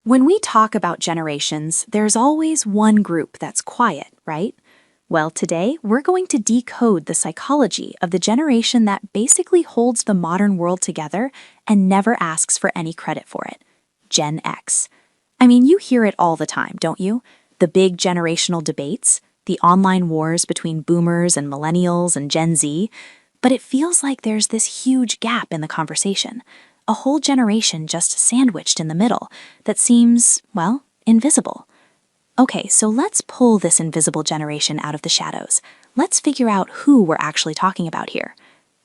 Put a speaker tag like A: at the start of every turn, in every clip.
A: When we talk about generations, there's always one group that's quiet, right? Well, today we're going to decode the psychology of the generation that basically holds the modern world together and never asks for any credit for it. Gen X. I mean, you hear it all the time, don't you? The big generational debates, the online wars between boomers and millennials and Gen Z. But it feels like there's this huge gap in the conversation. A whole generation just sandwiched in the middle that seems, well, invisible. Okay, so let's pull this invisible generation out of the shadows. Let's figure out who we're actually talking about here.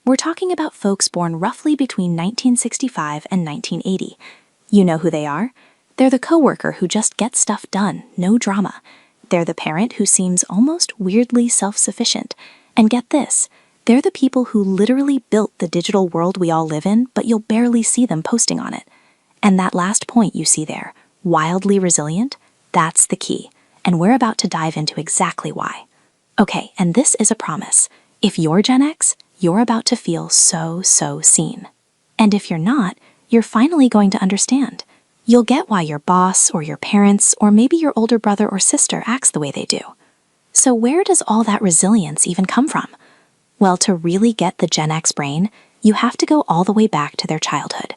A: We're talking about folks born roughly between 1965 and 1980. You know who they are? They're the coworker who just gets stuff done, no drama. They're the parent who seems almost weirdly self-sufficient. And get this, they're the people who literally built the digital world we all live in, but you'll barely see them posting on it. And that last point you see there, wildly resilient, that's the key. And we're about to dive into exactly why. Okay, and this is a promise. If you're Gen X, you're about to feel so seen. And if you're not, you're finally going to understand. You'll get why your boss or your parents or maybe your older brother or sister acts the way they do. So where does all that resilience even come from? Well, to really get the Gen X brain, you have to go all the way back to their childhood.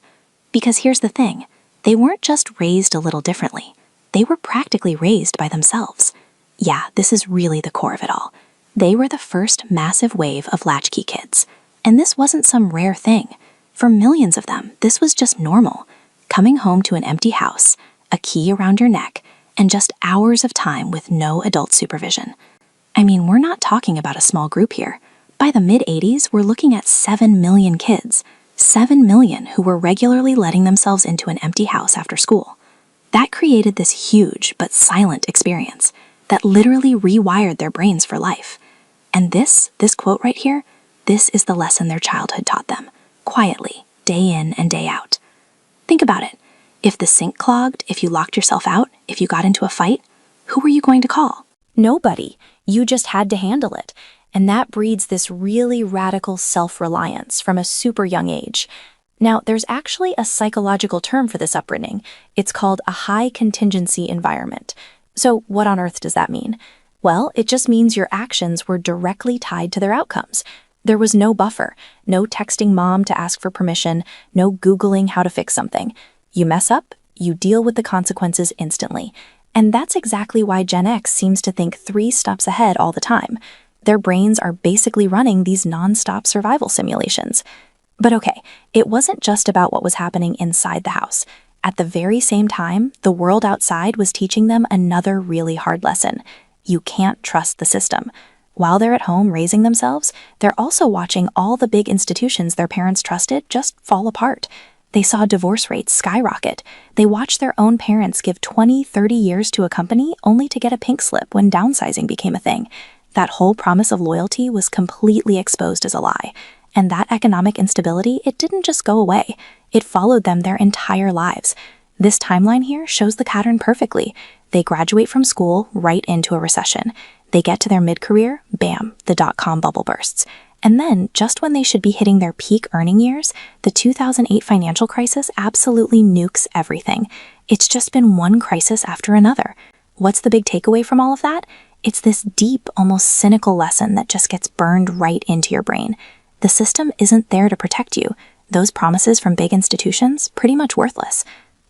A: Because here's the thing, they weren't just raised a little differently. They were practically raised by themselves. Yeah, this is really the core of it all. They were the first massive wave of latchkey kids. And this wasn't some rare thing. For millions of them, this was just normal. Coming home to an empty house, a key around your neck, and just hours of time with no adult supervision. I mean, we're not talking about a small group here. By the mid-80s, we're looking at 7 million kids. 7 million who were regularly letting themselves into an empty house after school. That created this huge but silent experience that literally rewired their brains for life. And this quote right here, this is the lesson their childhood taught them, quietly, day in and day out. Think about it. If the sink clogged, if you locked yourself out, if you got into a fight, who were you going to call? Nobody. You just had to handle it. And that breeds this really radical self-reliance from a super young age. Now, there's actually a psychological term for this upbringing. It's called a high contingency environment. So what on earth does that mean? Well, it just means your actions were directly tied to their outcomes. There was no buffer, no texting mom to ask for permission, no Googling how to fix something. You mess up, you deal with the consequences instantly. And that's exactly why Gen X seems to think 3 steps ahead all the time. Their brains are basically running these non-stop survival simulations. But okay, it wasn't just about what was happening inside the house. At the very same time, the world outside was teaching them another really hard lesson. You can't trust the system. While they're at home raising themselves, they're also watching all the big institutions their parents trusted just fall apart. They saw divorce rates skyrocket. They watched their own parents give 20, 30 years to a company only to get a pink slip when downsizing became a thing. That whole promise of loyalty was completely exposed as a lie. And that economic instability, it didn't just go away. It followed them their entire lives. This timeline here shows the pattern perfectly. They graduate from school right into a recession. They get to their mid-career, bam, the dot-com bubble bursts. And then, just when they should be hitting their peak earning years, the 2008 financial crisis absolutely nukes everything. It's just been one crisis after another. What's the big takeaway from all of that? It's this deep, almost cynical lesson that just gets burned right into your brain. The system isn't there to protect you. Those promises from big institutions, pretty much worthless.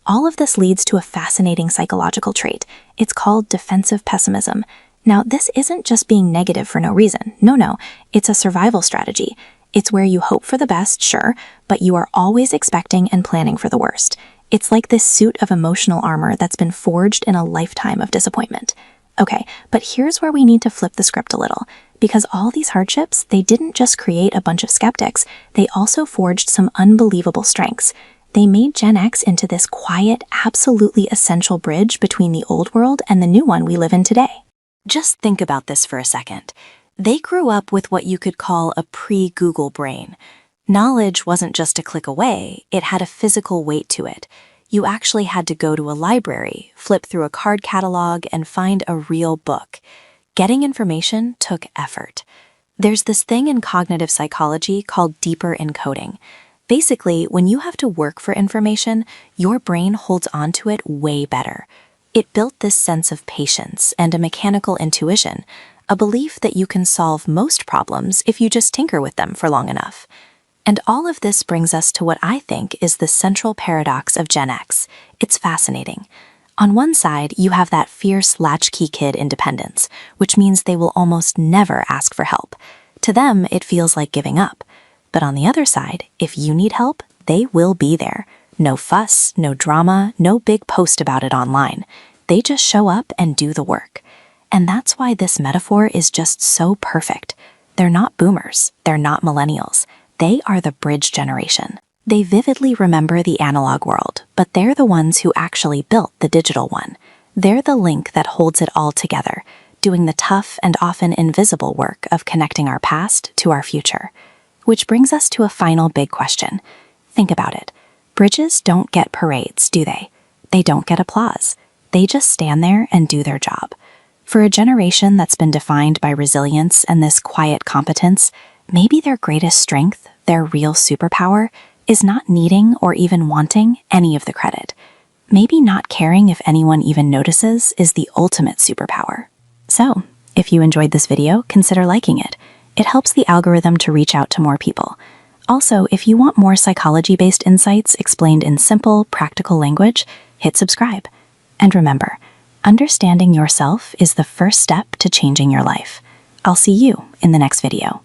A: All of this leads to a fascinating psychological trait. It's called defensive pessimism. Now, this isn't just being negative for no reason. No, it's a survival strategy. It's where you hope for the best, sure, but you are always expecting and planning for the worst. It's like this suit of emotional armor that's been forged in a lifetime of disappointment. Okay, but here's where we need to flip the script a little. Because all these hardships, they didn't just create a bunch of skeptics, they also forged some unbelievable strengths. They made Gen X into this quiet, absolutely essential bridge between the old world and the new one we live in today. Just think about this for a second. They grew up with what you could call a pre-Google brain. Knowledge wasn't just a click away, it had a physical weight to it. You actually had to go to a library, flip through a card catalog, and find a real book. Getting information took effort. There's this thing in cognitive psychology called deeper encoding. Basically, when you have to work for information, your brain holds on to it way better. It built this sense of patience and a mechanical intuition, a belief that you can solve most problems if you just tinker with them for long enough. And all of this brings us to what I think is the central paradox of Gen X. It's fascinating. On one side, you have that fierce latchkey kid independence, which means they will almost never ask for help. To them, it feels like giving up. But on the other side, if you need help, they will be there. No fuss, no drama, no big post about it online. They just show up and do the work. And that's why this metaphor is just so perfect. They're not boomers, they're not millennials. They are the bridge generation. They vividly remember the analog world, but they're the ones who actually built the digital one. They're the link that holds it all together, doing the tough and often invisible work of connecting our past to our future. Which brings us to a final big question. Think about it. Bridges don't get parades, do they? They don't get applause. They just stand there and do their job. For a generation that's been defined by resilience and this quiet competence, maybe their greatest strength, their real superpower, is not needing or even wanting any of the credit. Maybe not caring if anyone even notices is the ultimate superpower. So, if you enjoyed this video, consider liking it. It helps the algorithm to reach out to more people. Also, if you want more psychology-based insights explained in simple, practical language, hit subscribe. And remember, understanding yourself is the first step to changing your life. I'll see you in the next video.